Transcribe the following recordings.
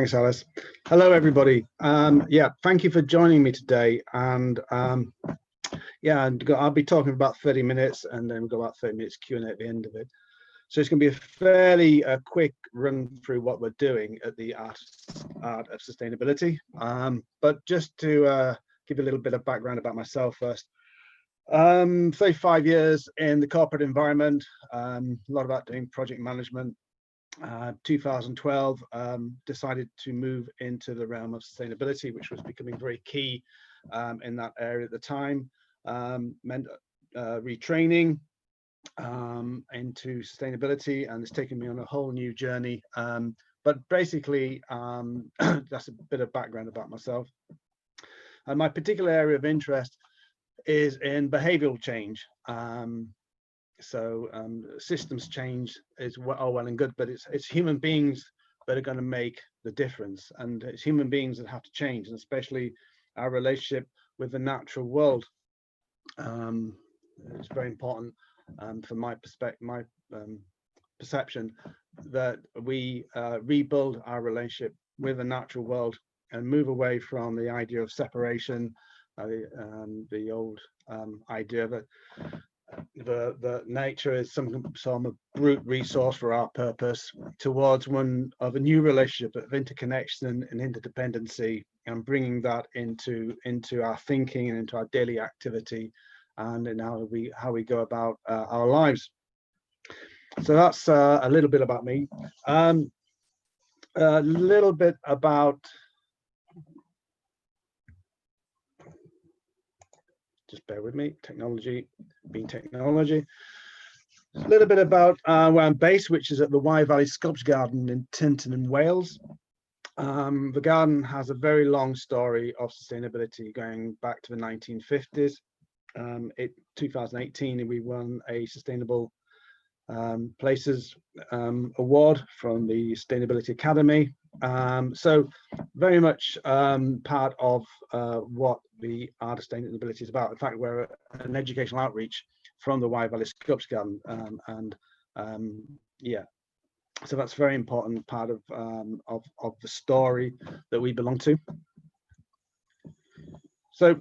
Thanks, Alice. Hello, everybody. Thank you for joining me today. And I'll be talking for about 30 minutes, and then we've got about 30 minutes Q&A at the end of it. So it's going to be a fairly quick run through what we're doing at the Art of Sustainability. But just to give you a little bit of background about myself first. 35 years in the corporate environment, a lot about doing project management. 2012 decided to move into the realm of sustainability, which was becoming very key in that area at the time. Meant retraining into sustainability, and it's taken me on a whole new journey. But basically, that's a bit of background about myself. And my particular area of interest is in behavioral change. Systems change is well and good, but it's human beings that are going to make the difference, and it's human beings that have to change, and especially our relationship with the natural world. It's very important from my perspective, my perception, that we rebuild our relationship with the natural world and move away from the idea of separation, the old idea that the nature is some brute resource for our purpose, towards one of a new relationship of interconnection and interdependency, and bringing that into our thinking and into our daily activity, and in how we go about our lives. So that's a little bit about me. A little bit about just bear with me, technology being technology. A little bit about where I'm based, which is at the Wye Valley Sculpture Garden in Tynton in Wales. The garden has a very long story of sustainability going back to the 1950s. 2018, we won a Sustainable Places award from the Sustainability Academy. So very much part of what the Art of Sustainability is about. In fact, we're an educational outreach from the Wye Valley Sculpture Garden, so that's a very important part of the story that we belong to. So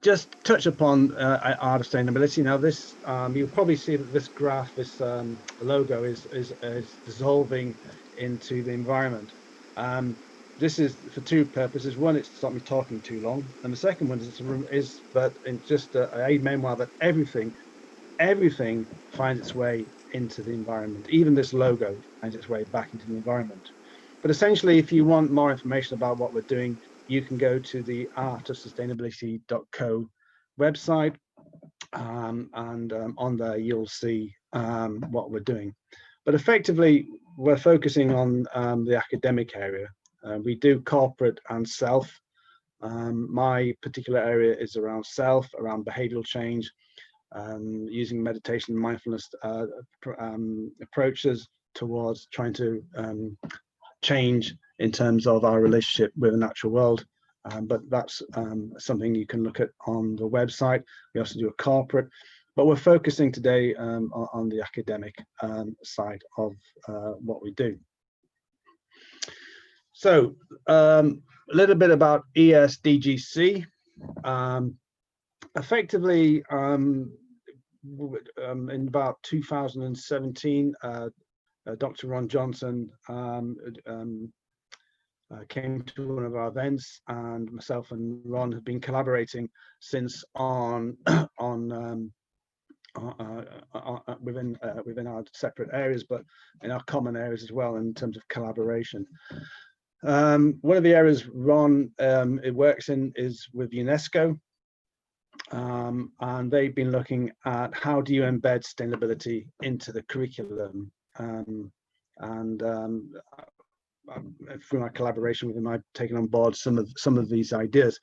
just touch upon Art of Sustainability. Now this, you'll probably see that this graph, this logo is dissolving into the environment. This is for two purposes. One, it's to stop me talking too long, and the second one is that it's just a memoir that everything finds its way into the environment. Even this logo finds its way back into the environment. But essentially, if you want more information about what we're doing, you can go to the artofsustainability.co website, and on there you'll see what we're doing. But effectively, we're focusing on the academic area. We do corporate and self. My particular area is around self, around behavioral change, using meditation and mindfulness approaches towards trying to change in terms of our relationship with the natural world. But that's something you can look at on the website. We also do a corporate, but we're focusing today on the academic side of what we do. So a little bit about ESDGC. Effectively, in about 2017, Dr. Ron Johnson came to one of our events, and myself and Ron have been collaborating since within our separate areas, but in our common areas as well in terms of collaboration. One of the areas Ron works in is with UNESCO, and they've been looking at how do you embed sustainability into the curriculum, through my collaboration with them, I've taken on board some of these ideas.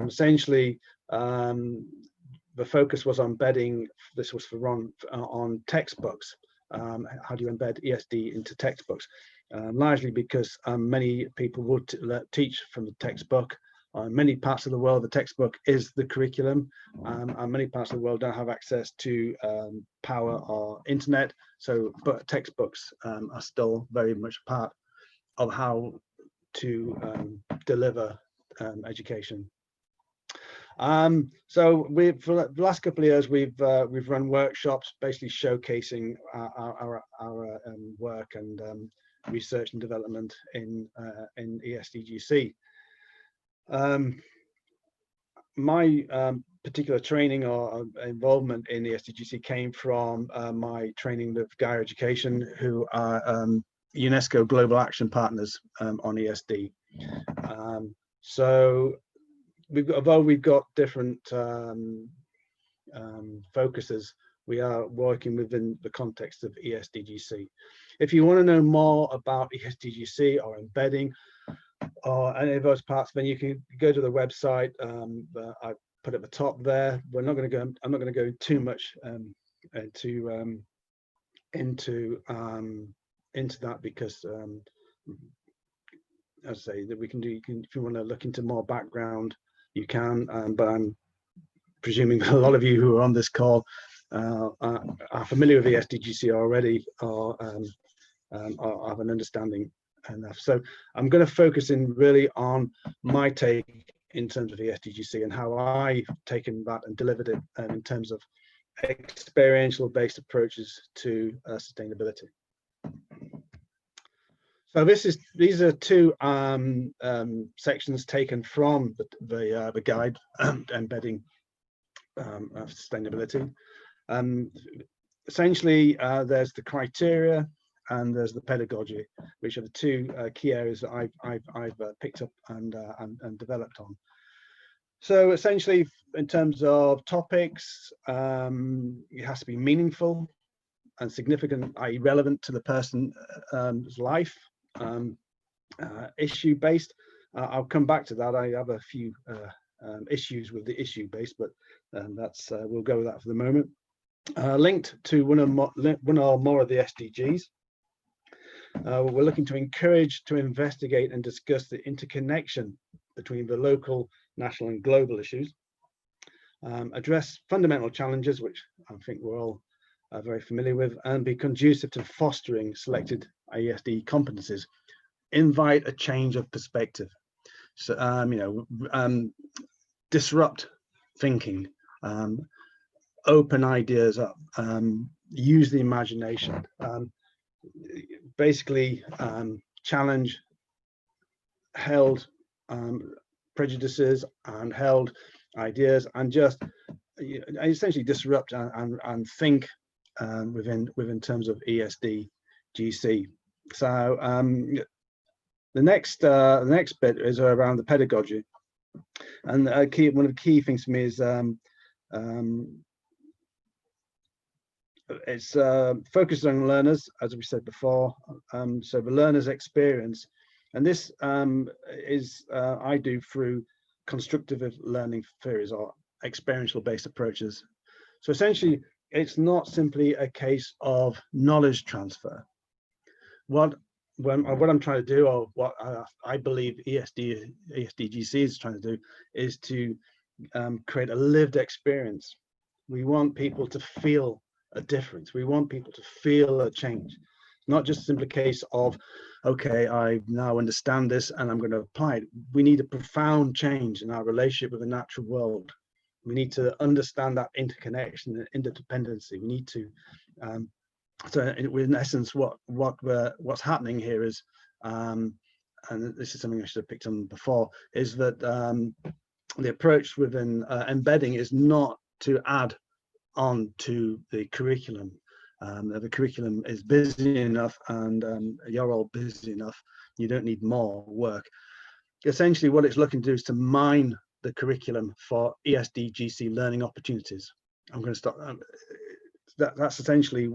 Essentially, the focus was on embedding. This was for Ron, on textbooks. How do you embed ESD into textbooks? Largely because many people would teach from the textbook. Many parts of the world, the textbook is the curriculum, and many parts of the world don't have access to power or internet. But textbooks are still very much part of how to deliver education. So for the last couple of years, we've run workshops basically showcasing our work and research and development in ESDGC. My particular training or involvement in the ESDGC came from my training with Gaia Education, who are UNESCO Global Action Partners on ESD. So although we've got different focuses, we are working within the context of ESDGC. If you want to know more about ESDGC or embedding or any of those parts, then you can go to the website. I put at the top there. I'm not going to go too much into that, because as I say, that we can do. If you want to look into more background, you can. But I'm presuming a lot of you who are on this call are familiar with the ESDGC already, or have an understanding enough. So I'm going to focus in really on my take in terms of the ESDGC and how I've taken that and delivered it in terms of experiential based approaches to sustainability. So these are two sections taken from the guide, Embedding Sustainability. Essentially, there's the criteria and there's the pedagogy, which are the two key areas that I've picked up and developed on. So essentially, in terms of topics, it has to be meaningful and significant, i.e. relevant to the person's life, issue-based. I'll come back to that. I have a few issues with the issue-based, but that's we'll go with that for the moment. Linked to one or more of the SDGs. We're looking to encourage, to investigate and discuss the interconnection between the local, national and global issues. Address fundamental challenges, which I think we're all very familiar with, and be conducive to fostering selected ESD competencies. Invite a change of perspective. So, disrupt thinking, open ideas up, use the imagination, basically challenge held prejudices and held ideas, and just essentially disrupt and think within terms of ESDGC. So the next bit is around the pedagogy, and one of the key things for me is it's focused on learners, as we said before. So the learner's experience, and this is I do through constructive learning theories or experiential based approaches. So essentially, it's not simply a case of knowledge transfer. What I'm trying to do, or what I believe ESDGC is trying to do, is to create a lived experience. We want people to feel a difference. We want people to feel a change. Not just simply a case of, okay, I now understand this and I'm going to apply it. We need a profound change in our relationship with the natural world. We need to understand that interconnection and interdependency. We need to, so in essence, what's happening here is, and this is something I should have picked on before, is that the approach within embedding is not to add on to the curriculum. The curriculum is busy enough, and you're all busy enough. You don't need more work. Essentially, what it's looking to do is to mine the curriculum for ESDGC learning opportunities. I'm going to stop. That's essentially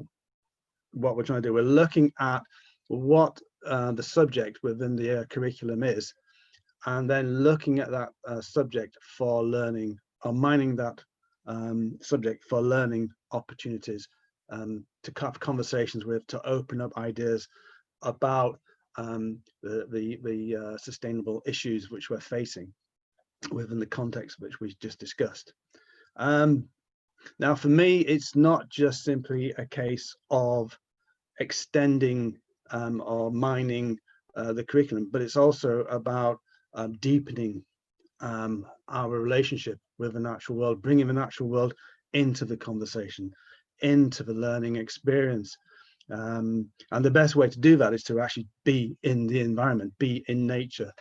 what we're trying to do. We're looking at what the subject within the curriculum is, and then looking at that subject for learning, or mining that subject for learning opportunities, to have conversations with, to open up ideas about the sustainable issues which we're facing within the context which we just discussed. Now, for me, it's not just simply a case of extending or mining the curriculum, but it's also about deepening our relationship with the natural world, bringing the natural world into the conversation, into the learning experience. And the best way to do that is to actually be in the environment, be in nature,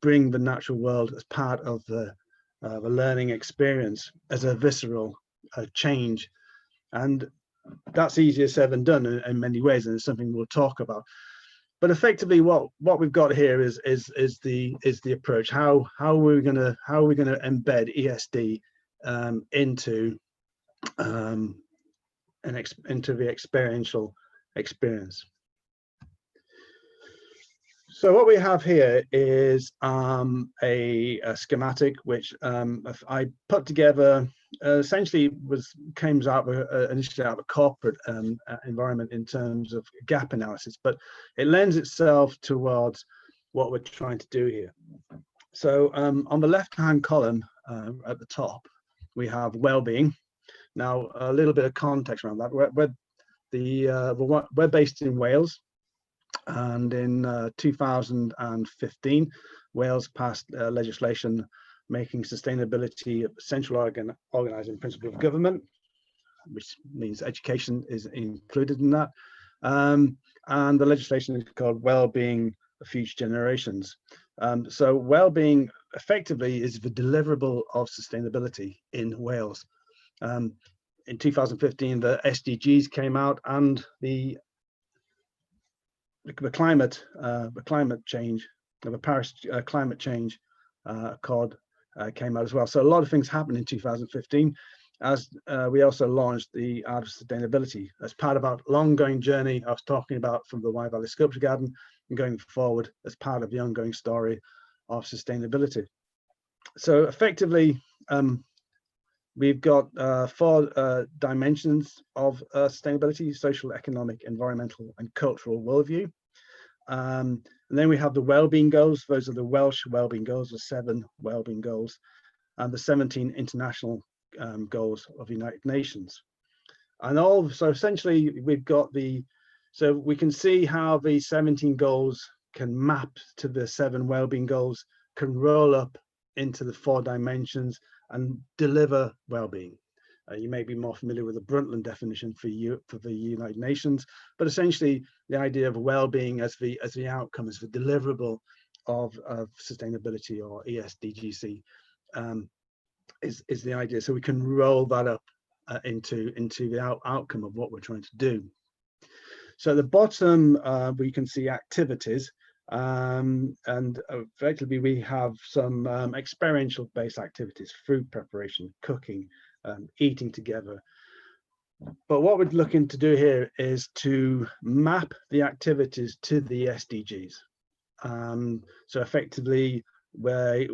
bring the natural world as part of the learning experience as a visceral change. And that's easier said than done in many ways, and it's something we'll talk about. But effectively, what we've got here is the approach. How are we going to embed ESD into the experiential experience? So what we have here is a schematic which I put together. Essentially, came out initially out of a corporate environment in terms of gap analysis, but it lends itself towards what we're trying to do here. So on the left-hand column at the top, we have well-being. Now, a little bit of context around that. We're based in Wales, and in 2015, Wales passed legislation making sustainability a central organising principle of government, which means education is included in that. And the legislation is called Wellbeing for Future Generations. So wellbeing effectively is the deliverable of sustainability in Wales. In 2015, the SDGs came out, and the climate change, the Paris climate change Accord came out as well. So a lot of things happened in 2015, as we also launched the Art of Sustainability as part of our ongoing journey I was talking about from the Wye Valley Sculpture Garden, and going forward as part of the ongoing story of sustainability. So effectively, we've got 4 dimensions of sustainability: social, economic, environmental, and cultural worldview. And then we have the well-being goals. Those are the Welsh well-being goals, the 7 well-being goals, and the 17 international goals of the United Nations. And so essentially we've got so we can see how the 17 goals can map to the 7 well-being goals, can roll up into the 4 dimensions and deliver well-being. You may be more familiar with the Brundtland definition for the United Nations, but essentially the idea of well-being as the outcome, as the deliverable of sustainability, or ESDGC, is the idea. So we can roll that up into the outcome of what we're trying to do. So at the bottom, we can see activities, and effectively we have some experiential based activities: food preparation, cooking, eating together. But what we're looking to do here is to map the activities to the SDGs. So effectively, we're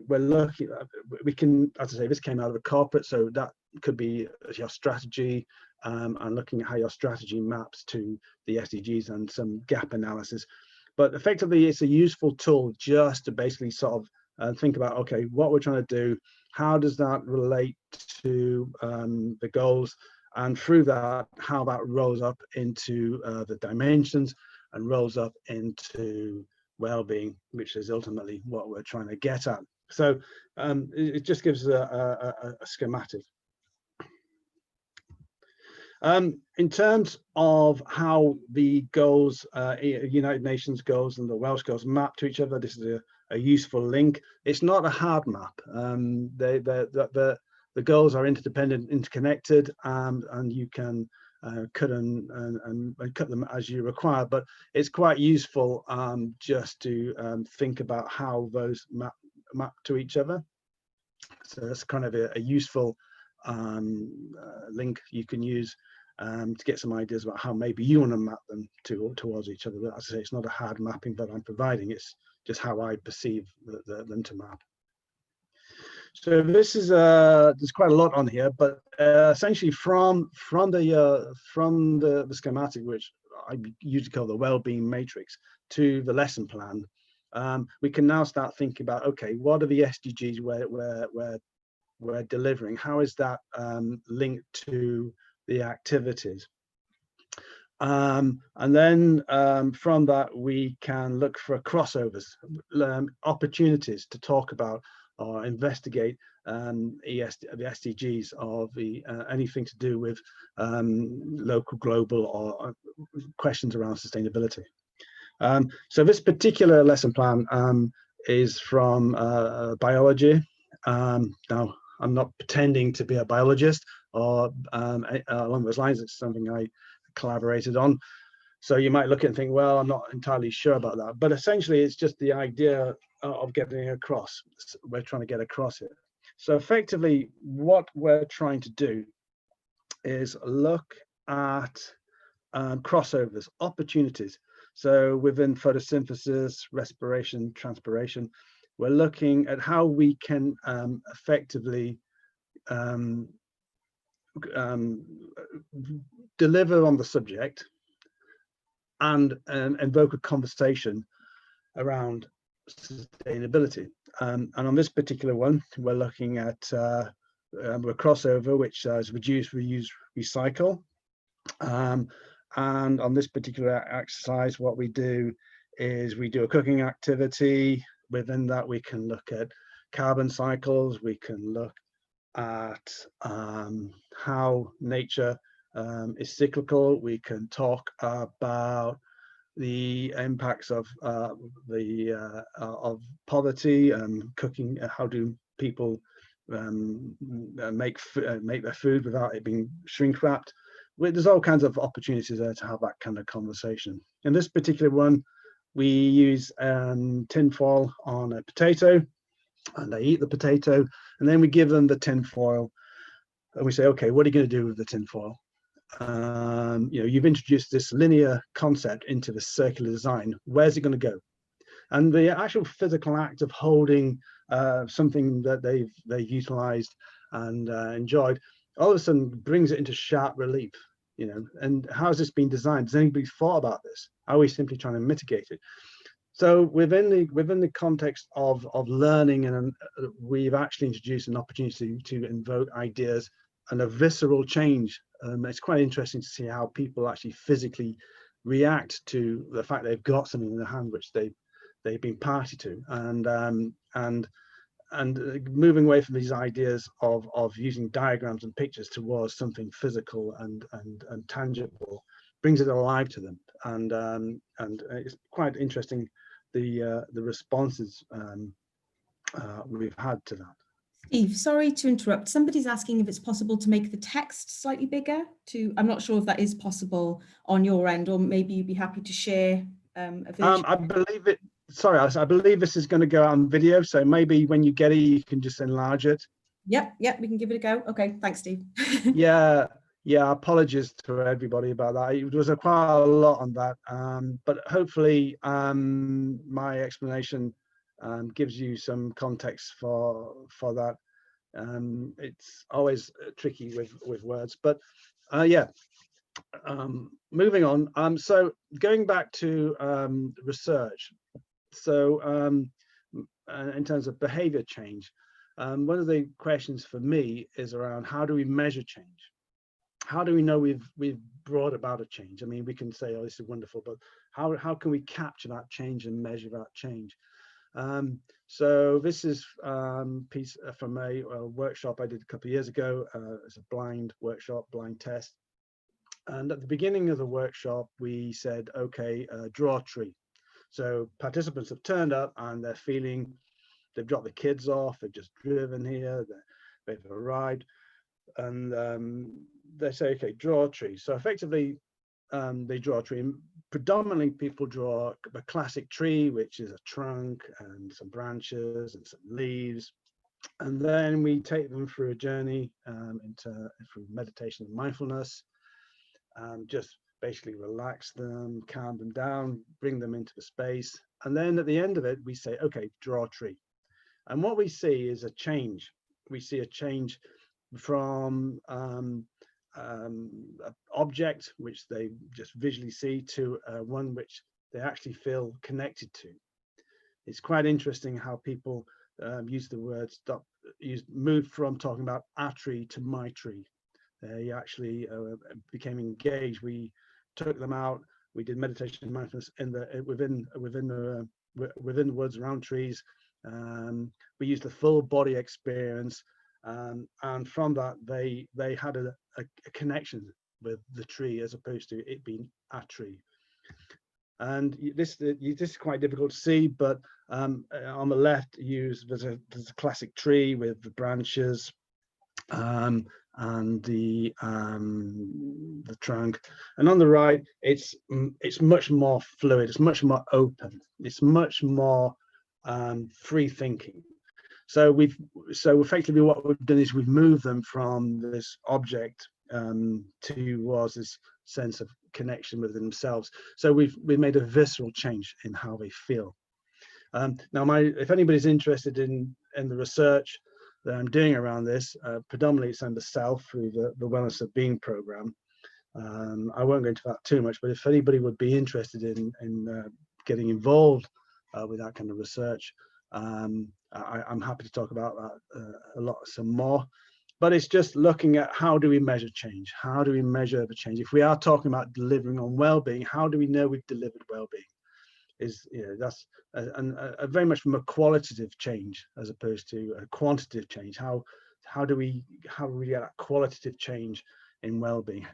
looking, we can, as I say, this came out of a corporate, so that could be your strategy, and looking at how your strategy maps to the SDGs and some gap analysis. But effectively, it's a useful tool just to basically sort of think about, okay, what we're trying to do, how does that relate to the goals, and through that, how that rolls up into the dimensions and rolls up into well-being, which is ultimately what we're trying to get at. So it just gives a schematic. In terms of how the goals, United Nations goals and the Welsh goals map to each other, this is a useful link. It's not a hard map. The goals are interdependent, interconnected, and you can cut and cut them as you require. But it's quite useful just to think about how those map to each other. So that's kind of a useful link you can use to get some ideas about how maybe you want to map them towards each other. But as I say, it's not a hard mapping that I'm providing, it's just how I perceive them to map. So this is there's quite a lot on here, but essentially from the schematic, which I usually call the well-being matrix, to the lesson plan, we can now start thinking about, okay, what are the SDGs we're delivering? How is that linked to the activities? And then from that, we can look for crossovers, opportunities to talk about or investigate the SDGs or anything to do with local, global, or questions around sustainability. So this particular lesson plan is from biology. Now, I'm not pretending to be a biologist or along those lines. It's something I collaborated on. So you might look at it and think, well, I'm not entirely sure about that. But essentially, it's just the idea of getting across. We're trying to get across it. So effectively, what we're trying to do is look at crossovers, opportunities. So within photosynthesis, respiration, transpiration, we're looking at how we can effectively deliver on the subject and invoke a conversation around sustainability. And on this particular one, we're looking at a crossover, which is reduce, reuse, recycle. And on this particular exercise, what we do is we do a cooking activity. Within that, we can look at carbon cycles. We can look at how nature is cyclical. We can talk about the impacts of poverty and cooking. How do people make their food without it being shrink wrapped? There's all kinds of opportunities there to have that kind of conversation. In this particular one, we use tinfoil on a potato, and they eat the potato, and then we give them the tinfoil, and we say, okay, what are you going to do with the tinfoil? You've introduced this linear concept into the circular design. Where's it going to go? And the actual physical act of holding something that they've utilized and enjoyed, all of a sudden brings it into sharp relief. And how has this been designed? Has anybody thought about this? Are we simply trying to mitigate it? So within the context of learning, and we've actually introduced an opportunity to invoke ideas and a visceral change. It's quite interesting to see how people actually physically react to the fact they've got something in their hand which they've been party to, and moving away from these ideas of using diagrams and pictures towards something physical and tangible brings it alive to them, and it's quite interesting the responses we've had to that. Steve, sorry to interrupt. Somebody's asking if it's possible to make the text slightly bigger. I'm not sure if that is possible on your end, or maybe you'd be happy to share a version. I believe it. Sorry, I believe this is going to go out on video, so maybe when you get it, you can just enlarge it. Yep, we can give it a go. Okay, thanks, Steve. Yeah, apologies to everybody about that. It was quite a lot on that, but hopefully my explanation gives you some context for that. It's always tricky with words, but moving on. So going back to research. So in terms of behavior change, one of the questions for me is around how do we measure change? How do we know we've brought about a change? I mean, we can say, oh, this is wonderful, but how can we capture that change and measure that change? So this is piece from a workshop I did a couple of years ago. It's a blind workshop, blind test. And at the beginning of the workshop, we said, okay, draw a tree. So participants have turned up and they're feeling, they've dropped the kids off, they've just driven here, they've arrived, and they say, okay, draw a tree. So effectively, they draw a tree. Predominantly, people draw a classic tree, which is a trunk and some branches and some leaves. And then we take them through a journey through meditation and mindfulness, just basically relax them, calm them down, bring them into the space. And then at the end of it, we say, okay, draw a tree. And what we see is a change. We see a change from an object which they just visually see to one which they actually feel connected to. It's quite interesting how people use the word move from talking about our tree to my tree. They actually became engaged. We took them out. We did meditation and mindfulness within the woods around trees. We used the full body experience, and from that they had a connection with the tree as opposed to it being a tree. And this is quite difficult to see, but on the left, there's a classic tree with the branches and the trunk, and on the right, it's much more fluid, it's much more open, it's much more free thinking. So effectively what we've done is we've moved them from this object towards this sense of connection with themselves. So we've made a visceral change in how they feel. Now, if anybody's interested in the research that I'm doing around this, predominantly it's under self through the Wellness of Being program. I won't go into that too much, but if anybody would be interested in getting involved with that kind of research, I'm happy to talk about that some more. But it's just looking at how do we measure change? How do we measure the change? If we are talking about delivering on well-being, how do we know we've delivered well-being? That's very much from a qualitative change as opposed to a quantitative change. How do we get that qualitative change in well-being?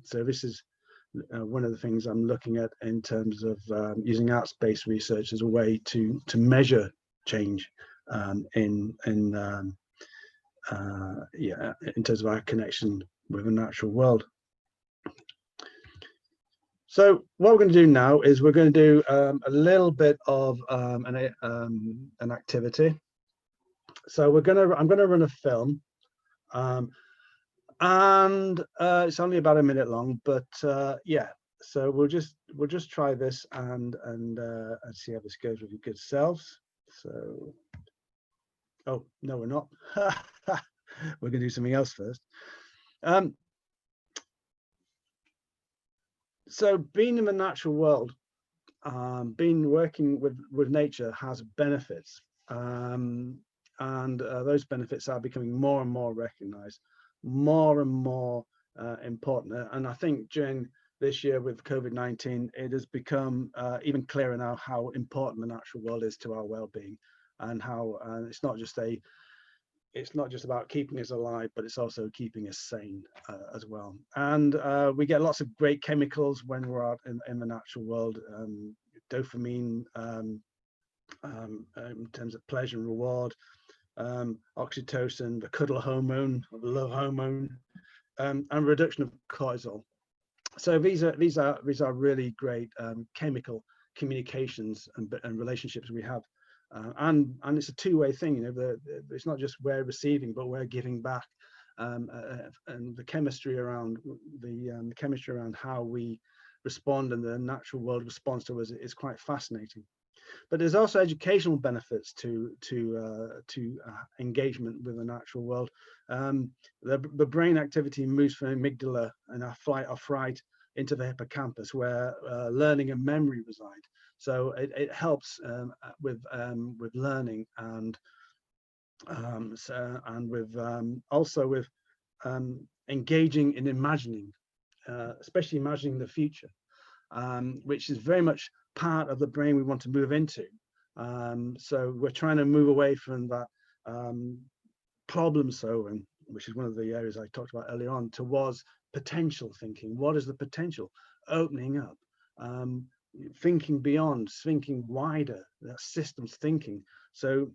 So this is one of the things I'm looking at in terms of using arts-based research as a way to measure change in terms of our connection with the natural world. So what we're going to do now is we're going to do a little bit of an activity. So I'm going to run a film, and it's only about a minute long, but yeah. So we'll just try this and see how this goes with your good selves. So, oh no, we're not. We're going to do something else first. So being in the natural world, working with nature has benefits, and those benefits are becoming more and more recognized, more and more important. And I think during this year with COVID-19, it has become even clearer now how important the natural world is to our well-being, and how it's not just about keeping us alive, but it's also keeping us sane as well. And we get lots of great chemicals when we're out in the natural world. Dopamine in terms of pleasure and reward, oxytocin, the cuddle hormone, the love hormone, and reduction of cortisol. So these are really great chemical communications and relationships we have. And it's a two-way thing, it's not just we're receiving, but we're giving back, and the chemistry around how we respond and the natural world responds to us is quite fascinating. But there's also educational benefits to engagement with the natural world. The brain activity moves from amygdala and our flight or fright into the hippocampus, where learning and memory reside. So it helps with learning and with engaging in imagining, especially imagining the future, which is very much part of the brain we want to move into. So we're trying to move away from that problem solving, which is one of the areas I talked about earlier on, towards potential thinking. What is the potential? Opening up, thinking beyond, thinking wider, that systems thinking. So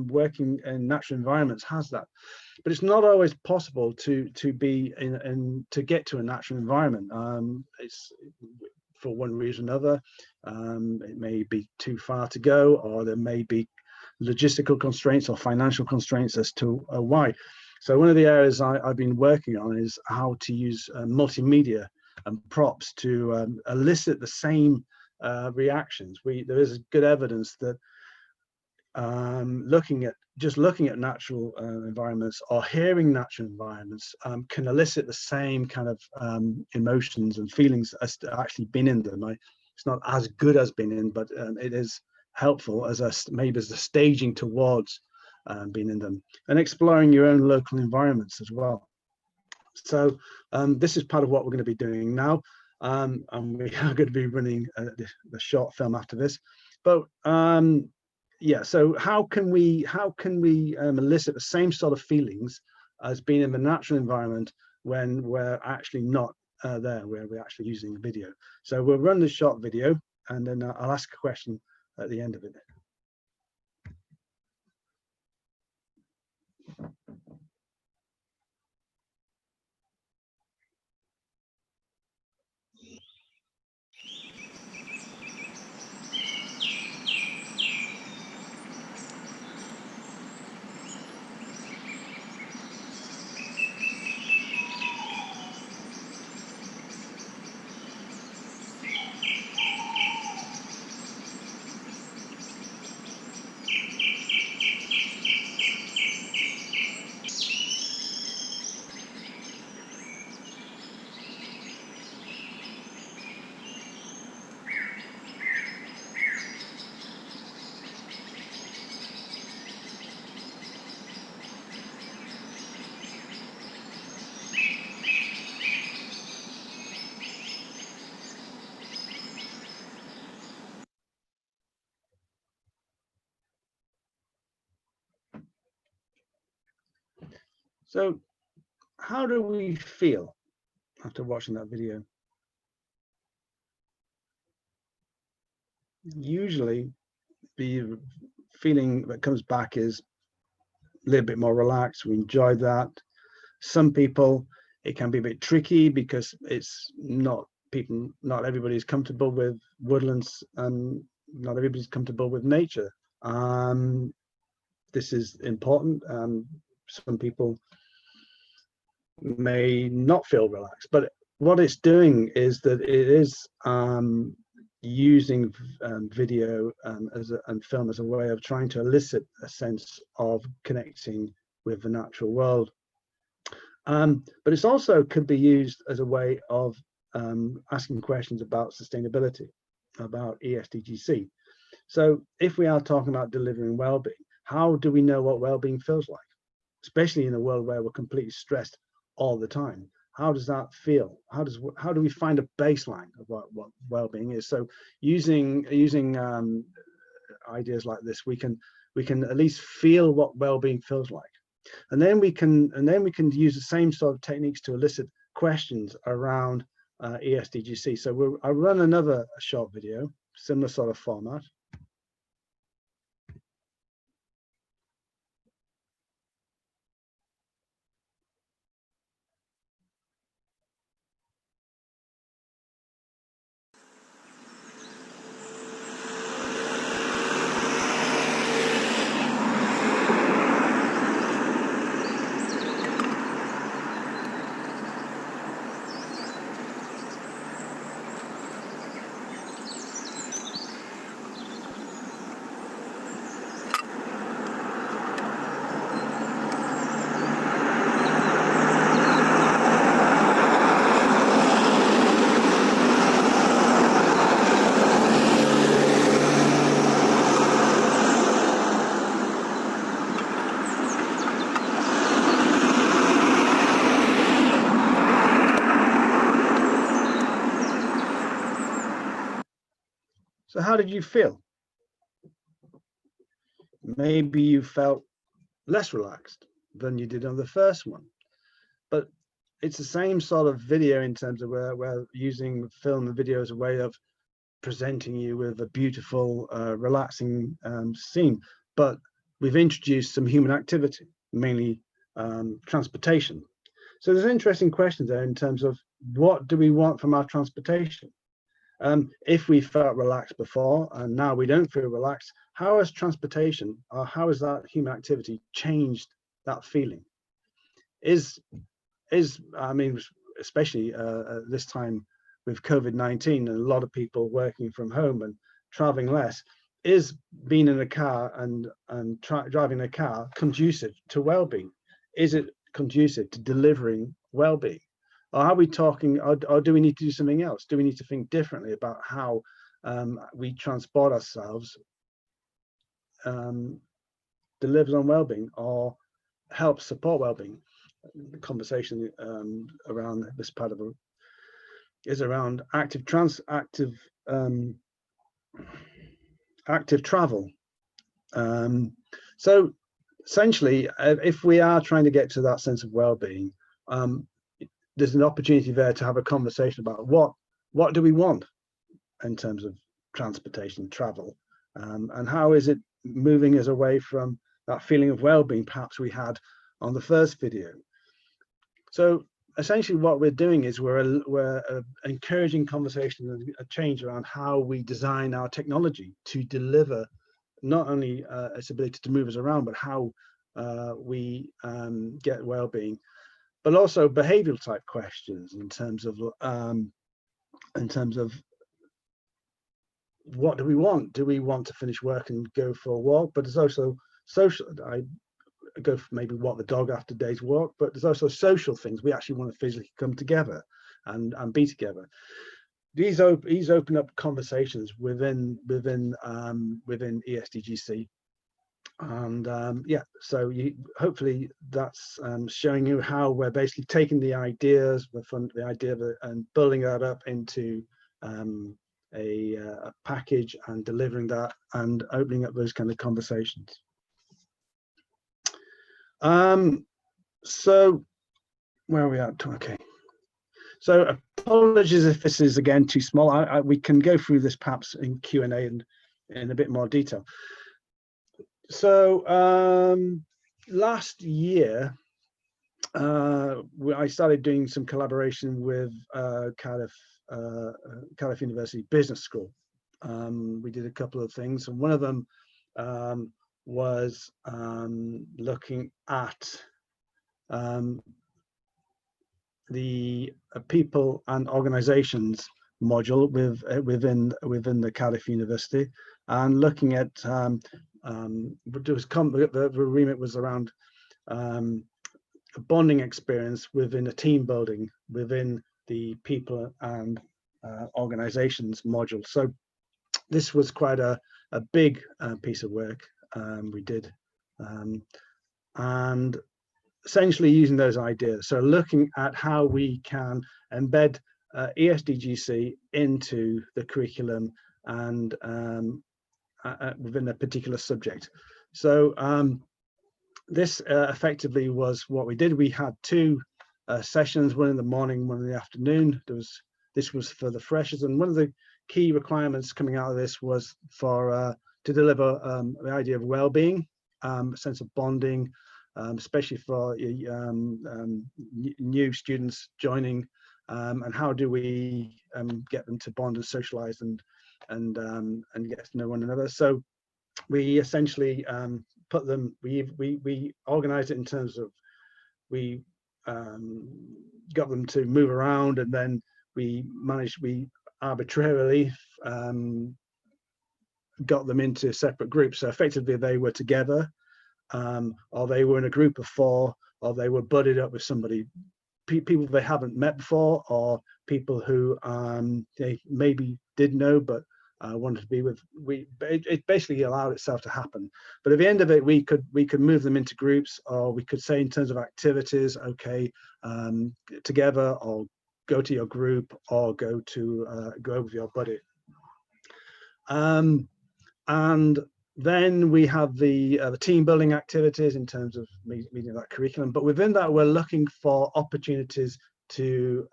working in natural environments has that, but it's not always possible to be to get to a natural environment. It's for one reason or another. It may be too far to go, or there may be logistical constraints or financial constraints as to why. So one of the areas I've been working on is how to use multimedia and props to elicit the same reactions. There is good evidence that looking at natural environments or hearing natural environments can elicit the same kind of emotions and feelings as actually been in them. It's not as good as being in, but it is helpful as maybe as the staging towards being in them, and exploring your own local environments as well. So this is part of what we're going to be doing now, and we are going to be running the short film after this. But yeah, so how can we elicit the same sort of feelings as being in the natural environment when we're actually not there, where we're actually using the video? So we'll run the short video, and then I'll ask a question at the end of it. So how do we feel after watching that video? Usually the feeling that comes back is a little bit more relaxed. We enjoy that. Some people, it can be a bit tricky because it's not everybody's comfortable with woodlands, and not everybody's comfortable with nature. This is important. Some people may not feel relaxed, but what it's doing is that it is using video and film as a way of trying to elicit a sense of connecting with the natural world. But it's also could be used as a way of asking questions about sustainability, about ESDGC. So if we are talking about delivering well-being, how do we know what well-being feels like, especially in a world where we're completely stressed all the time? How does that feel? How do we find a baseline of what well-being is? So using ideas like this, we can at least feel what well-being feels like, and then we can use the same sort of techniques to elicit questions around ESDGC. So I'll run another short video, similar sort of format. So how did you feel? Maybe you felt less relaxed than you did on the first one, but it's the same sort of video in terms of where we're using film and video as a way of presenting you with a beautiful, relaxing scene. But we've introduced some human activity, mainly transportation. So there's an interesting question there in terms of what do we want from our transportation? If we felt relaxed before and now we don't feel relaxed, how has transportation, or how has that human activity changed that feeling? I mean, especially this time with COVID-19 and a lot of people working from home and traveling less, is being in a car and driving a car conducive to well-being? Is it conducive to delivering well-being? Or are we talking, or do we need to do something else? Do we need to think differently about how we transport ourselves delivers on well-being or helps support well-being? the conversation around this part of it is around active travel. So essentially, if we are trying to get to that sense of well-being, there's an opportunity there to have a conversation about what do we want in terms of transportation, travel, and how is it moving us away from that feeling of well-being perhaps we had on the first video. So essentially what we're doing is we're encouraging conversation and a change around how we design our technology to deliver not only its ability to move us around, but how we get well-being, but also behavioral type questions in terms of what do we want? Do we want to finish work and go for a walk? But there's also social. I go for maybe walk the dog after day's walk, but there's also social things. We actually want to physically come together and be together. These open up conversations within ESDGC, and yeah, so hopefully that's showing you how we're basically taking the ideas, the idea of it, and building that up into a package and delivering that and opening up those kind of conversations. So where are we at? Okay. So apologies if this is again too small. We can go through this perhaps in Q&A and in a bit more detail. So last year, I started doing some collaboration with Cardiff University Business School. We did a couple of things, and one of them was looking at the people and organizations module within the Cardiff University, and looking at the remit was around a bonding experience within a team building within the people and organizations module. So this was quite a big piece of work we did, and essentially using those ideas. So looking at how we can embed ESDGC into the curriculum and within a particular subject. So this effectively was what we did. We had two sessions, one in the morning, one in the afternoon. This was for the freshers, and one of the key requirements coming out of this was for to deliver the idea of well-being, a sense of bonding, especially for new students joining, and how do we get them to bond and socialize and get to know one another. So we essentially put them, we organized it in terms of we got them to move around, and then we arbitrarily got them into separate groups. So effectively they were together, or they were in a group of 4, or they were budded up with somebody, people they haven't met before, or people who they maybe did know but wanted to be with. It basically allowed itself to happen. But at the end of it, we could move them into groups, or we could say in terms of activities, okay, together, or go to your group, or go with your buddy. And then we have the team building activities in terms of meeting that curriculum. But within that, we're looking for opportunities to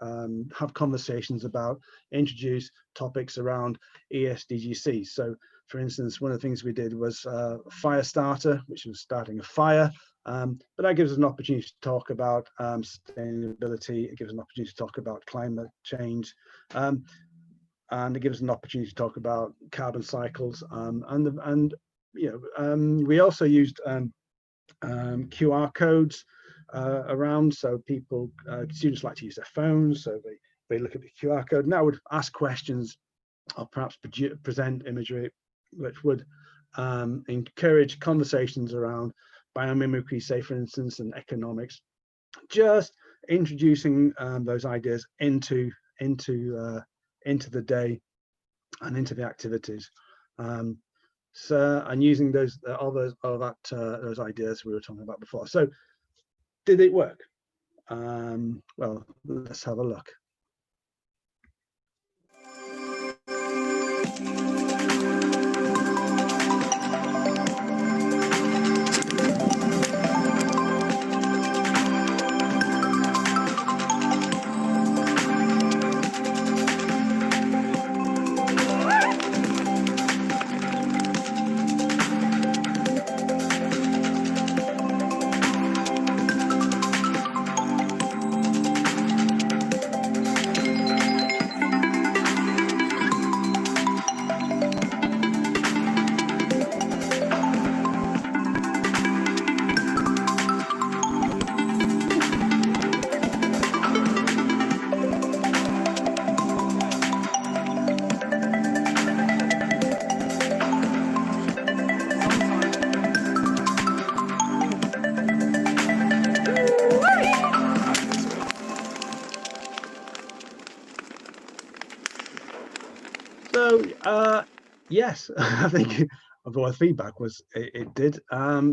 have conversations about, introduce topics around ESDGC. So for instance, one of the things we did was fire starter, which was starting a fire. But that gives us an opportunity to talk about sustainability. It gives us an opportunity to talk about climate change. And it gives us an opportunity to talk about carbon cycles, and we also used QR codes around, so students like to use their phones, so they look at the QR code, and that would ask questions or perhaps present imagery which would encourage conversations around biomimicry, say for instance, and economics, just introducing those ideas into the day and into the activities, and using those ideas we were talking about before. So did it work? well, let's have a look. So yes, I think the feedback was it did.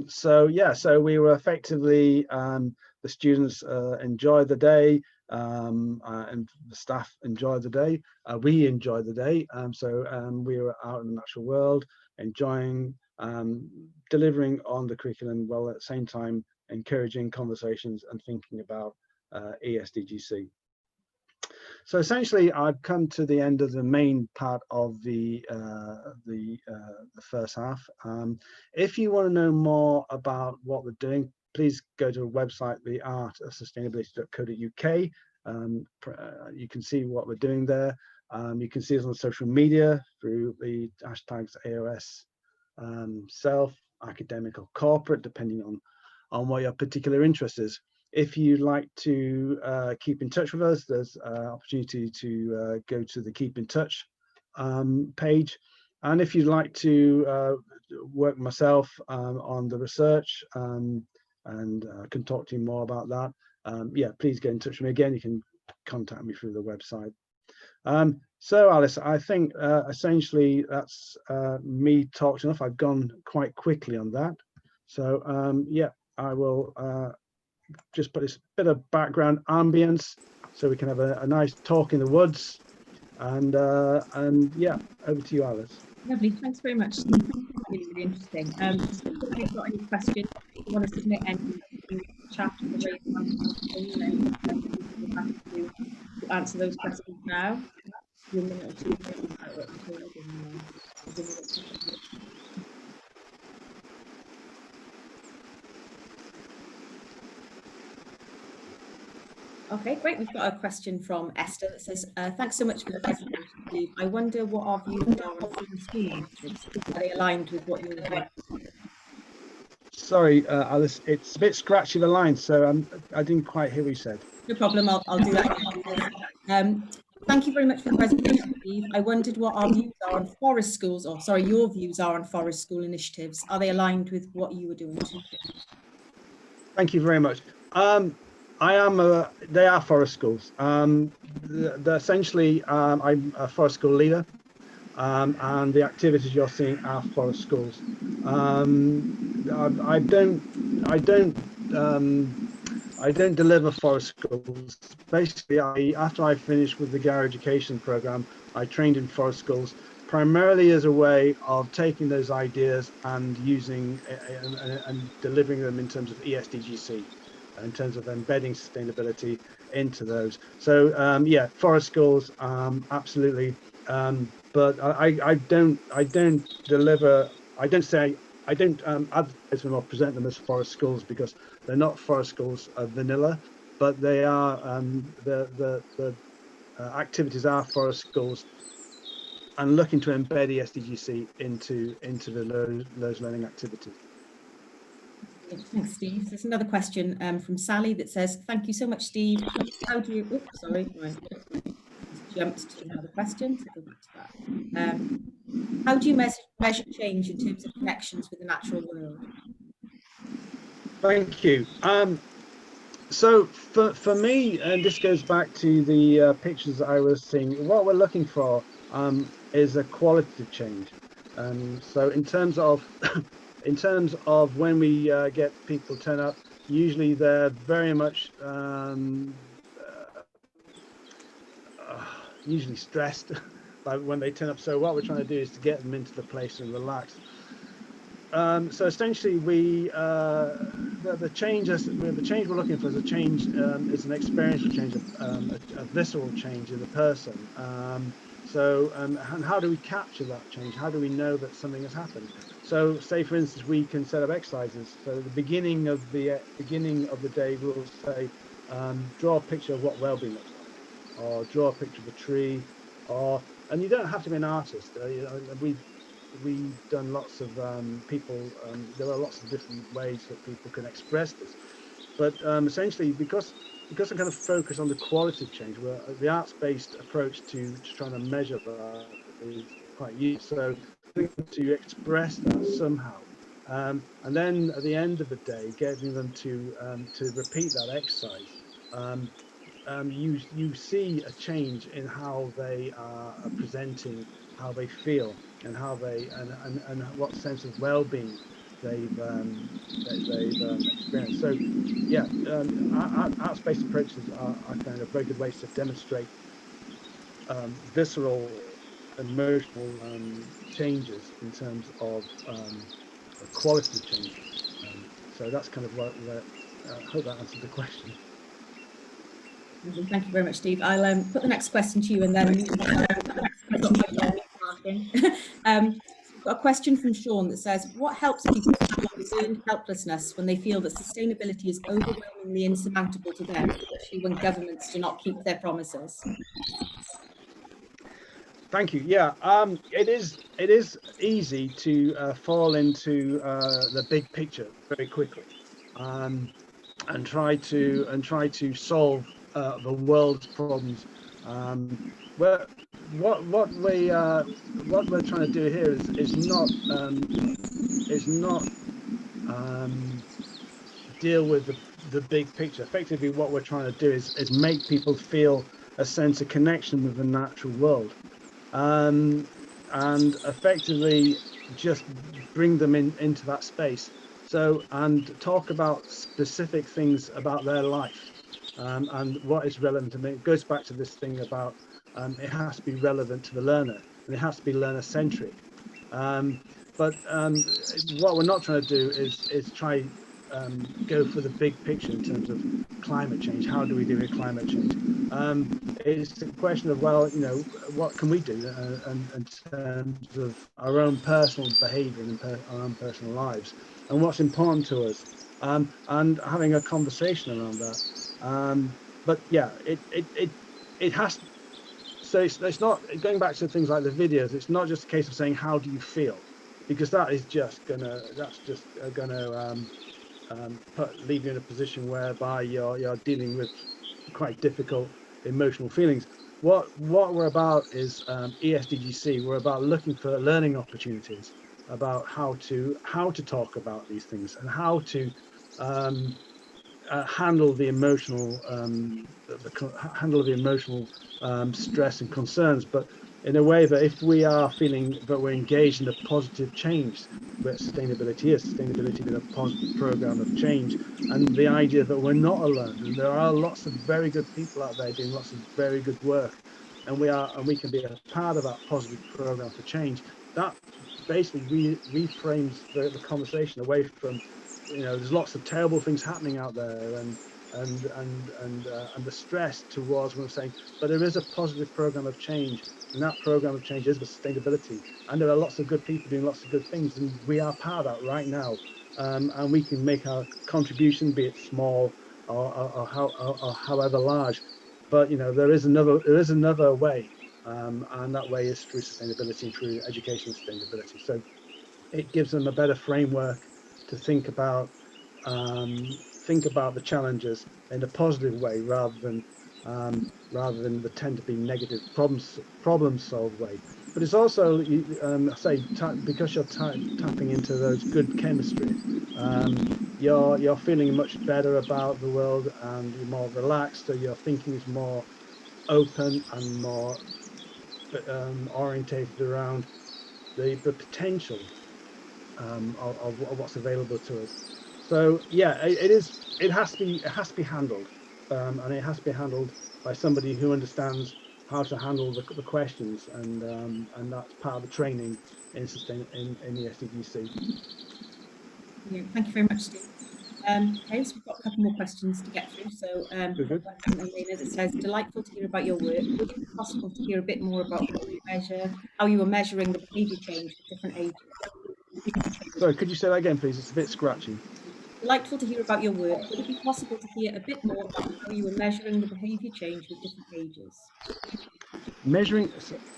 So yeah, so we were effectively the students enjoyed the day, and the staff enjoyed the day. We enjoyed the day. So we were out in the natural world, enjoying delivering on the curriculum, while at the same time encouraging conversations and thinking about ESDGC. So essentially, I've come to the end of the main part of the first half. If you want to know more about what we're doing, please go to the website, theartofsustainability.co.uk. You can see what we're doing there. You can see us on social media through the hashtags AOS self, academic or corporate, depending on what your particular interest is. If you'd like to keep in touch with us, there's an opportunity to go to the Keep in Touch page. And if you'd like to work myself on the research and can talk to you more about that, yeah, please get in touch with me. Again, you can contact me through the website. So Alice, I think essentially that's me talked enough. I've gone quite quickly on that. So yeah, I will just put this bit of background ambience so we can have a nice talk in the woods, and yeah, over to you, Alice. Lovely, thanks very much, Steve. Really, really interesting. If you've got any questions, if you want to submit any chat or raise hand, we're happy to answer those questions now. A minute or two. Okay, great. We've got a question from Esther that says, thanks so much for the presentation, Steve. I wonder what our views are on foreign school initiatives. Are they aligned with what you're doing? Sorry, Alice, it's a bit scratchy, the line, so I didn't quite hear what you said. No problem, I'll do that. Thank you very much for the presentation, Steve. I wondered what our views are on forest schools, or sorry, your views are on forest school initiatives. Are they aligned with what you were doing too? Thank you very much. They are forest schools. Essentially, I'm a forest school leader, and the activities you're seeing are forest schools. I don't deliver forest schools. Basically, after I finished with the Garage Education program, I trained in forest schools, primarily as a way of taking those ideas and using and delivering them in terms of ESDGC, in terms of embedding sustainability into those. So yeah, forest schools, absolutely. But I don't deliver. I don't advertise them or present them as forest schools, because they're not forest schools vanilla, but they are the activities are forest schools, and looking to embed ESDGC into those learning activities. Thanks, Steve. There's another question from Sally that says, thank you so much, Steve. How do you, oops, sorry, right, jumped to another question, so go back to that. How do you measure change in terms of connections with the natural world? Thank you. So for me, and this goes back to the pictures that I was seeing, what we're looking for is a qualitative change. So in terms of when we get people turn up, usually they're very much usually stressed by when they turn up. So what we're trying to do is to get them into the place and relax. So essentially, the change we're looking for is a change, is an experiential change, a visceral change in the person. And how do we capture that change? How do we know that something has happened? So, say for instance, we can set up exercises. So, at the beginning of the day, we'll say, draw a picture of what well-being looks like, or draw a picture of a tree, and you don't have to be an artist. We've done lots of people. There are lots of different ways that people can express this, but essentially, because I kind of focus on the qualitative change, where the arts-based approach to trying to measure that is quite useful. So to express that somehow, and then at the end of the day, getting them to repeat that exercise. You see a change in how they are presenting, how they feel, and how they and what sense of well-being they've experienced. So, yeah, arts-based approaches are kind of very good ways to demonstrate visceral emotional changes in terms of qualitative changes. So that's kind of what I hope that answered the question. Thank you very much, Steve. I'll put the next question to you, and then we've got a question from Sean that says, what helps people understand helplessness when they feel that sustainability is overwhelmingly insurmountable to them, especially when governments do not keep their promises? Thank you. Yeah, it is easy to fall into the big picture very quickly, and try to solve the world's problems. Where what we're trying to do here is not deal with the big picture. Effectively, what we're trying to do is make people feel a sense of connection with the natural world, and effectively just bring them into that space. So, and talk about specific things about their life, and what is relevant to me. It goes back to this thing about it has to be relevant to the learner, and it has to be learner centric. But what we're not trying to do is try go for the big picture in terms of climate change. How do we deal with climate change? It's a question of, well, what can we do in terms of our own personal behaviour and our own personal lives, and what's important to us, and having a conversation around that. But yeah, it has. So it's not, going back to things like the videos. It's not just a case of saying how do you feel, because that's just gonna leave you in a position whereby you're dealing with quite difficult emotional feelings. What we're about is ESDGC. We're about looking for learning opportunities about how to talk about these things, and how to handle the emotional stress and concerns, but in a way that if we are feeling that we're engaged in a positive change, where sustainability being a positive program of change, and the idea that we're not alone, and there are lots of very good people out there doing lots of very good work, and we can be a part of that positive program for change. That basically reframes the conversation away from, there's lots of terrible things happening out there, and the stress towards when we're saying, but there is a positive program of change, and that program of change is the sustainability, and there are lots of good people doing lots of good things, and we are part of that right now, and we can make our contribution, be it small or however large, but there is another way, and that way is through sustainability and through education sustainability. So it gives them a better framework to think about the challenges in a positive way, rather than the tend to be negative problem solved way. But it's also, I say, because you're tapping into those good chemistry, you're feeling much better about the world, and you're more relaxed, so your thinking is more open and more orientated around the potential of what's available to us. So yeah, it has to be handled, and it has to be handled by somebody who understands how to handle the questions, and that's part of the training in the SDGC. Brilliant. Thank you very much, Steve. Okay, so we've got a couple more questions to get through. So Good. it says, delightful to hear about your work. Would it be possible to hear a bit more about how you were measuring the behaviour change with different ages? Sorry, could you say that again, please? It's a bit scratchy. Delightful to hear about your work. Would it be possible to hear a bit more about how you were measuring the behaviour change with different ages? Measuring,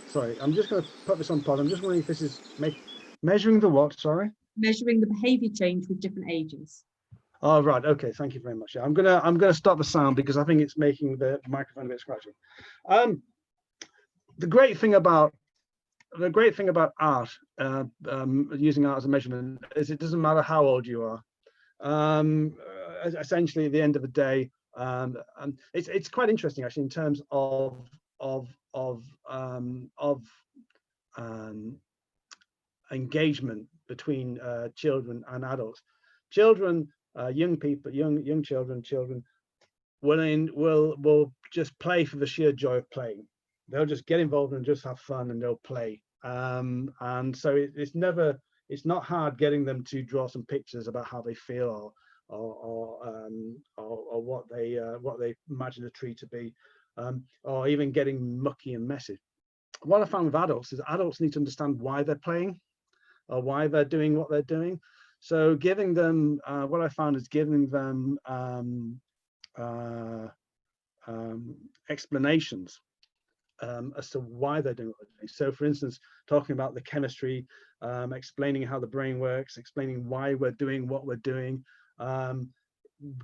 sorry, I'm just going to put this on pause. I'm just wondering if this is measuring the what, sorry? Measuring the behaviour change with different ages. Oh, right. Okay. Thank you very much. Yeah, I'm gonna stop the sound because I think it's making the microphone a bit scratchy. The great thing about art, using art as a measurement, is it doesn't matter how old you are. Essentially, at the end of the day, it's quite interesting actually in terms of engagement between children and adults. Children, young people, young children will just play for the sheer joy of playing. They'll just get involved and just have fun, and they'll play. And so it's not hard getting them to draw some pictures about how they feel or what they imagine a tree to be, or even getting mucky and messy. What I found with adults is adults need to understand why they're playing or why they're doing what they're doing. So giving them, what I found is giving them explanations as to why they're doing what they're doing. So for instance, talking about the chemistry, explaining how the brain works, explaining why we're doing what we're doing,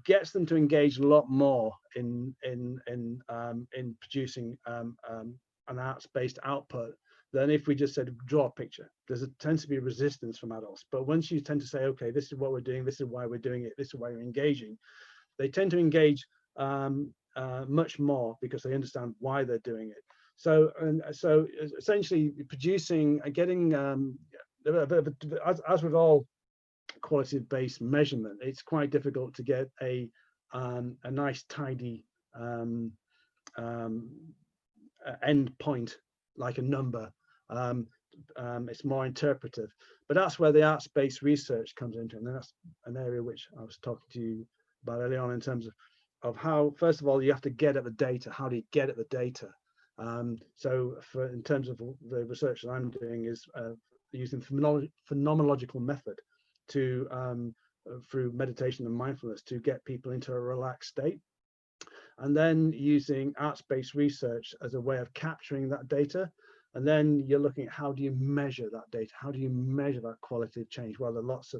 gets them to engage a lot more in producing an arts-based output than if we just said draw a picture. Tends to be resistance from adults, but once you tend to say, okay, this is what we're doing, this is why we're doing it, this is why we're engaging, they tend to engage much more because they understand why they're doing it. So essentially producing, getting as with all qualitative-based measurement, it's quite difficult to get a nice tidy end point like a number. It's more interpretive, but that's where the arts-based research comes into, and that's an area which I was talking to you about early on in terms of how, first of all, you have to get at the data. How do you get at the data? So in terms of the research that I'm doing is using phenomenological method to through meditation and mindfulness to get people into a relaxed state, and then using arts-based research as a way of capturing that data. And then you're looking at how do you measure that data? How do you measure that qualitative change? Well, there are lots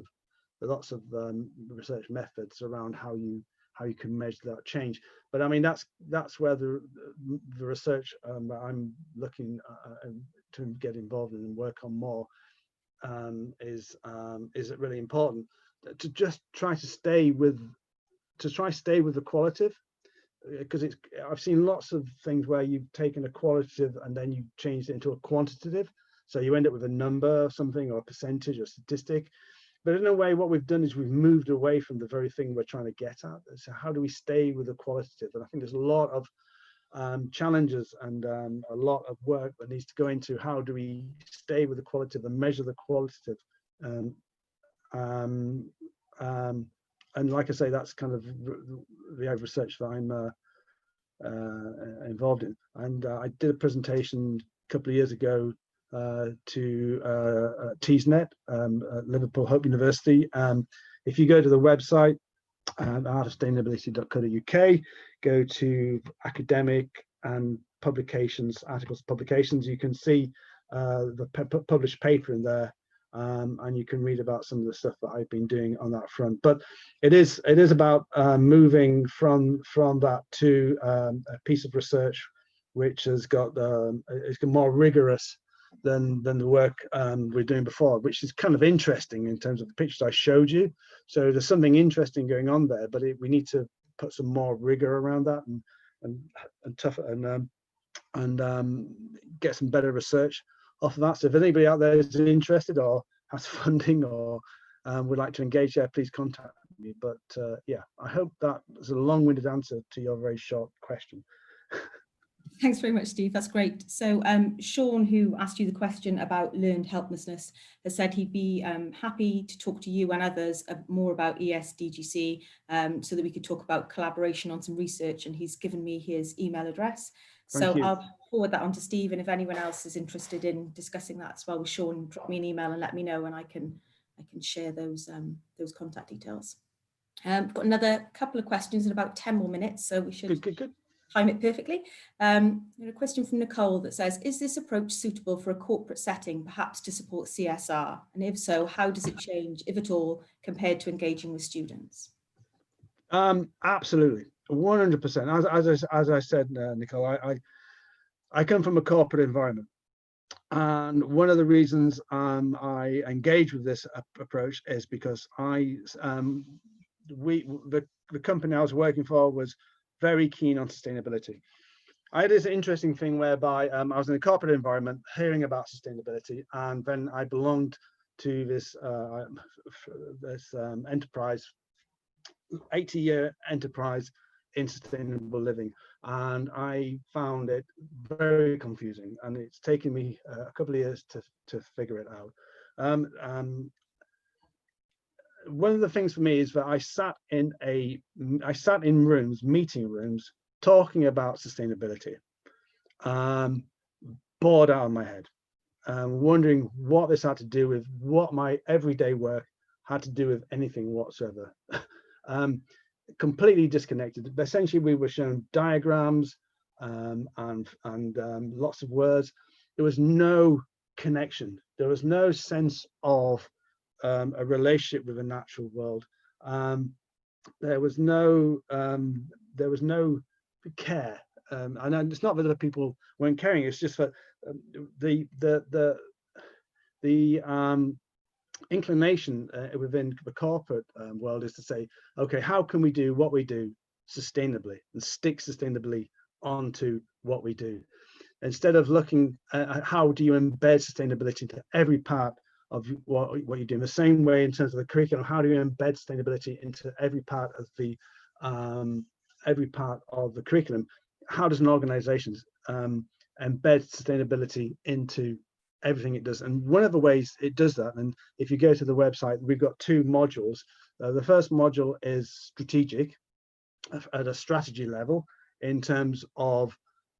of research methods around how you can measure that change. But I mean, that's where the research that I'm looking to get involved in and work on more is really important, to just try to stay with the qualitative, because I've seen lots of things where you've taken a qualitative and then you changed it into a quantitative, so you end up with a number or something, or a percentage or statistic. But in a way, what we've done is we've moved away from the very thing we're trying to get at. So how do we stay with the qualitative? And I think there's a lot of challenges and a lot of work that needs to go into how do we stay with the qualitative and measure the qualitative. And like I say, that's kind of the research that I'm involved in. And I did a presentation a couple of years ago to TSNet, Liverpool Hope University. If you go to the website, artofsustainability.co.uk, go to academic and publications, articles, publications, you can see the published paper in there. And you can read about some of the stuff that I've been doing on that front. But it is about moving from that to a piece of research which has got it's more rigorous than the work we're doing before, which is kind of interesting in terms of the pictures I showed you. So there's something interesting going on there, but we need to put some more rigor around that and tougher and get some better research off of that. So if anybody out there is interested or has funding or would like to engage there, please contact me. But yeah, I hope that was a long-winded answer to your very short question. Thanks very much, Steve. That's great. So Sean, who asked you the question about learned helplessness, has said he'd be happy to talk to you and others more about ESDGC so that we could talk about collaboration on some research, and he's given me his email address. So I'll forward that on to Steve, and if anyone else is interested in discussing that as well with Sean, drop me an email and let me know, and I can share those contact details. We've got another couple of questions in about 10 more minutes, so we should good. Time it perfectly. A question from Nicole that says, is this approach suitable for a corporate setting, perhaps to support CSR? And if so, how does it change, if at all, compared to engaging with students? Absolutely, 100%. As I said, Nicole, I come from a corporate environment. And one of the reasons I engage with this approach is because the company I was working for was very keen on sustainability. I had this interesting thing whereby I was in a corporate environment hearing about sustainability, and then I belonged to this enterprise, 80-year enterprise in sustainable living, and I found it very confusing, and it's taken me a couple of years to figure it out. One of the things for me is that I sat in rooms, meeting rooms, talking about sustainability, bored out of my head, wondering what this had to do with what my everyday work had to do with anything whatsoever. Completely disconnected. Essentially, we were shown diagrams and lots of words. There was no connection. There was no sense of a relationship with the natural world. There was no care, and it's not that the people weren't caring. It's just that the inclination within the corporate world is to say, okay, how can we do what we do sustainably and stick sustainably onto what we do, instead of looking at how do you embed sustainability into every part of what you do. In the same way, in terms of the curriculum, how do you embed sustainability into every part of the curriculum? How does an organization embed sustainability into everything it does? And one of the ways it does that, and if you go to the website, we've got two modules. The first module is strategic, at a strategy level, in terms of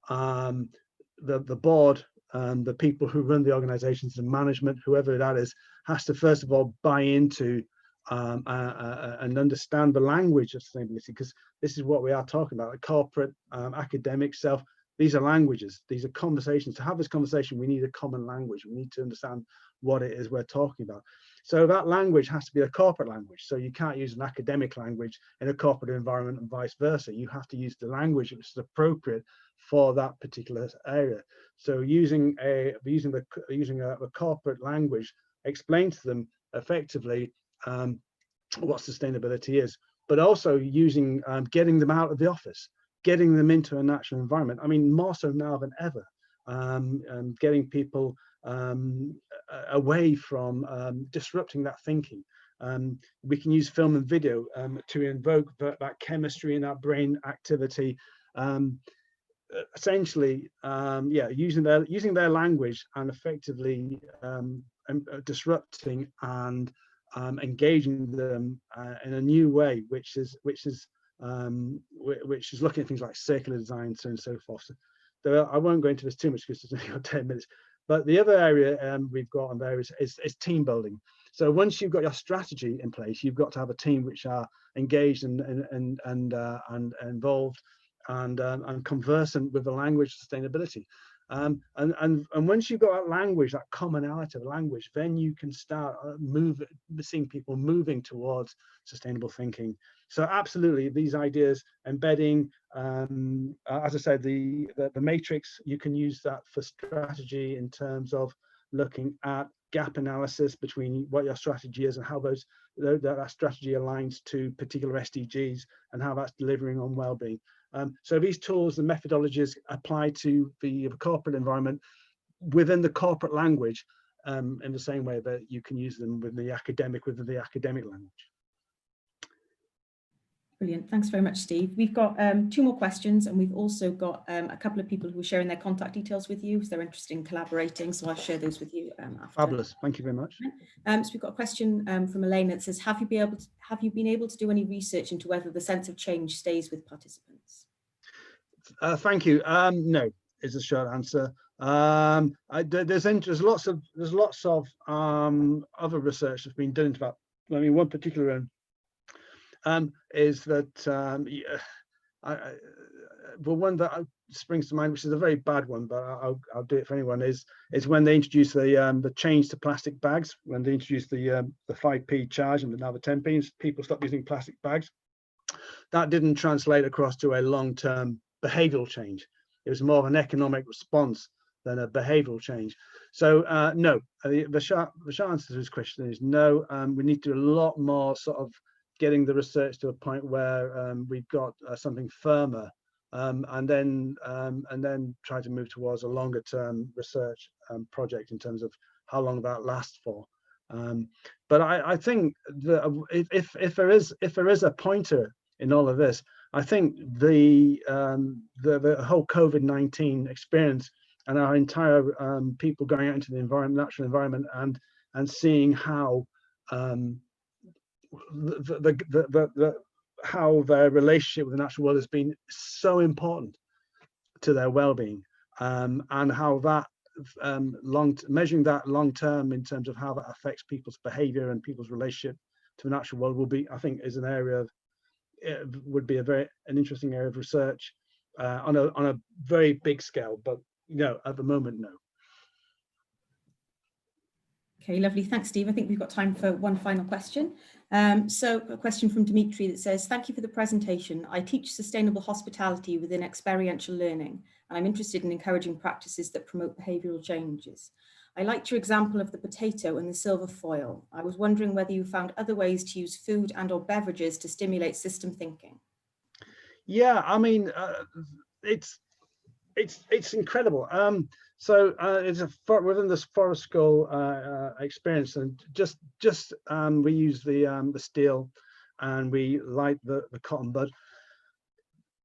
the board, the people who run the organizations, the management, whoever that is, has to first of all buy into and understand the language of sustainability, because this is what we are talking about. Corporate, academic, self, these are languages, these are conversations. To have this conversation, we need a common language. We need to understand what it is we're talking about. So that language has to be a corporate language. So you can't use an academic language in a corporate environment and vice versa. You have to use the language which is appropriate for that particular area. So using a corporate language, explain to them effectively what sustainability is, but also using getting them out of the office, getting them into a natural environment. I mean, more so now than ever, getting people away from disrupting that thinking. We can use film and video to invoke that chemistry and that brain activity. Essentially, yeah, using their language and effectively disrupting and engaging them in a new way, which is looking at things like circular design, so on and so forth. So I won't go into this too much because it's only got 10 minutes. But the other area we've got on there is team building. So once you've got your strategy in place, you've got to have a team which are engaged and involved and conversant with the language of sustainability. And once you've got that language, that commonality of language, then you can start seeing people moving towards sustainable thinking. So absolutely, these ideas, embedding, as I said, the matrix, you can use that for strategy in terms of looking at gap analysis between what your strategy is and how that strategy aligns to particular SDGs and how that's delivering on well-being. So these tools and methodologies apply to the corporate environment within the corporate language in the same way that you can use them within the academic language. Brilliant. Thanks very much, Steve. We've got 2 more questions, and we've also got a couple of people who are sharing their contact details with you, so they're interested in collaborating. So I'll share those with you after. Fabulous. Thank you very much. So we've got a question from Elaine that says, have you been able to do any research into whether the sense of change stays with participants? Thank you. No, is the short answer. There's lots of other research that's been done into that. I mean, one particular is that one that springs to mind, which is a very bad one, but I'll do it for anyone, is when they introduce the change to plastic bags. When they introduced the 5p charge and now the 10p, people stopped using plastic bags. That didn't translate across to a long-term behavioral change. It was more of an economic response than a behavioral change. So no, the short answer to this question is no. We need to do a lot more sort of getting the research to a point where we've got something firmer, and then try to move towards a longer term research project in terms of how long that lasts for. But I think that if there is a pointer in all of this, I think the whole COVID-19 experience and our entire people going out into the natural environment and seeing how how their relationship with the natural world has been so important to their well-being, and how that measuring that long term in terms of how that affects people's behavior and people's relationship to the natural world will be, I think, is an area of would be an interesting area of research on a very big scale, but no, at the moment, no. Okay, lovely. Thanks, Steve. I think we've got time for one final question. So a question from Dimitri that says, thank you for the presentation. I teach sustainable hospitality within experiential learning, and I'm interested in encouraging practices that promote behavioural changes. I liked your example of the potato and the silver foil. I was wondering whether you found other ways to use food and or beverages to stimulate system thinking. Yeah, I mean, it's incredible. So it's within this forest school experience, and just we use the steel, and we light the cotton bud.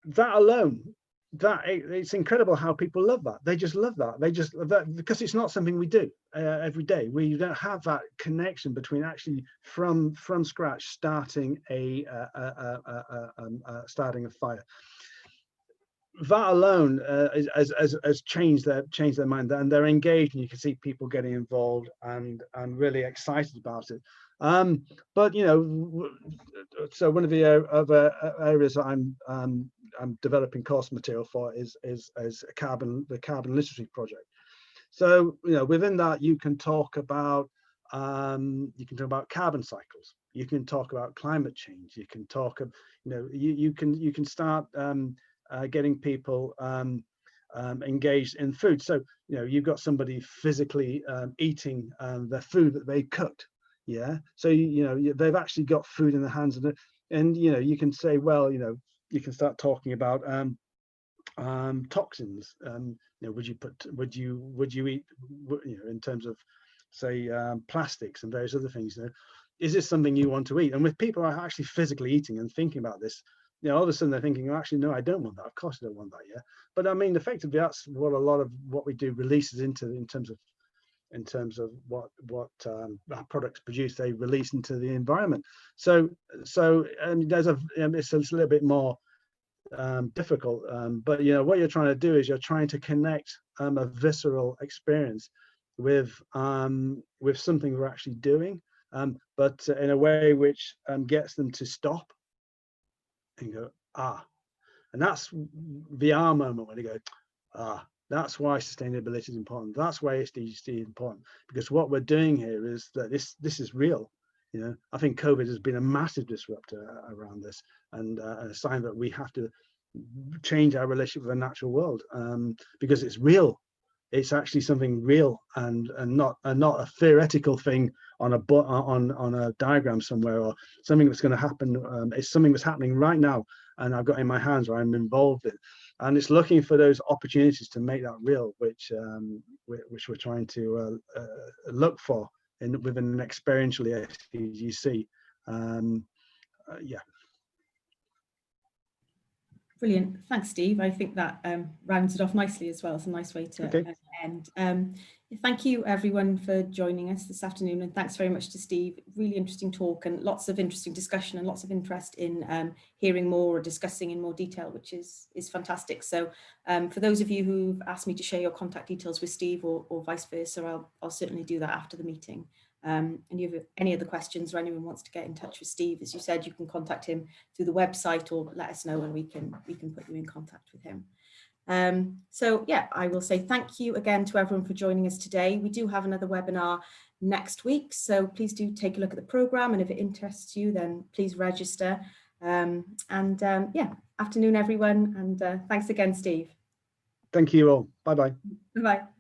That alone, it's incredible how people love that. They just love that. They just love that because it's not something we do every day. We don't have that connection between actually from scratch starting starting a fire. That alone has changed their mind, and they're engaged, and you can see people getting involved and really excited about it. But you know, so one of the other areas that I'm developing course material for is the carbon literacy project. So you know, within that you can talk about carbon cycles, you can talk about climate change, you can talk, you know, you can start getting people engaged in food. So you know, you've got somebody physically eating the food that they cooked. Yeah, so you know, they've actually got food in their hands, and you know, you can say, well, you know, you can start talking about toxins. You know, would you eat, you know, in terms of say plastics and various other things, you know, is this something you want to eat? And with people are actually physically eating and thinking about this, you know, all of a sudden they're thinking, oh, actually, no, I don't want that. Of course I don't want that. Yeah, but I mean, effectively, that's what a lot of what we do releases into, in terms of what our products produce, they release into the environment. So there's it's a little bit more difficult, but you know, what you're trying to do is you're trying to connect a visceral experience with something we're actually doing, but in a way which gets them to stop and go, ah. And that's the ah moment, when they go, ah, that's why sustainability is important. That's why ESDGC is important, because what we're doing here is that this is real. You know, I think COVID has been a massive disruptor around this, and a sign that we have to change our relationship with the natural world, because it's real. It's actually something real, and not a theoretical thing on a diagram somewhere, or something that's going to happen. It's something that's happening right now, and I've got in my hands, or I'm involved in, and it's looking for those opportunities to make that real, which we're trying to look for within an experiential ESDGC. Yeah. Brilliant. Thanks, Steve. I think that rounds it off nicely as well. It's a nice way to end. Thank you, everyone, for joining us this afternoon. And thanks very much to Steve. Really interesting talk and lots of interesting discussion and lots of interest in hearing more or discussing in more detail, which is fantastic. So for those of you who've asked me to share your contact details with Steve or vice versa, I'll certainly do that after the meeting. And you have any other questions or anyone wants to get in touch with Steve, as you said, you can contact him through the website or let us know and we can put you in contact with him. So yeah, I will say thank you again to everyone for joining us today. We do have another webinar next week, so please do take a look at the programme, and if it interests you, then please register. Yeah, afternoon everyone, and thanks again, Steve. Thank you all. Bye-bye. Bye-bye.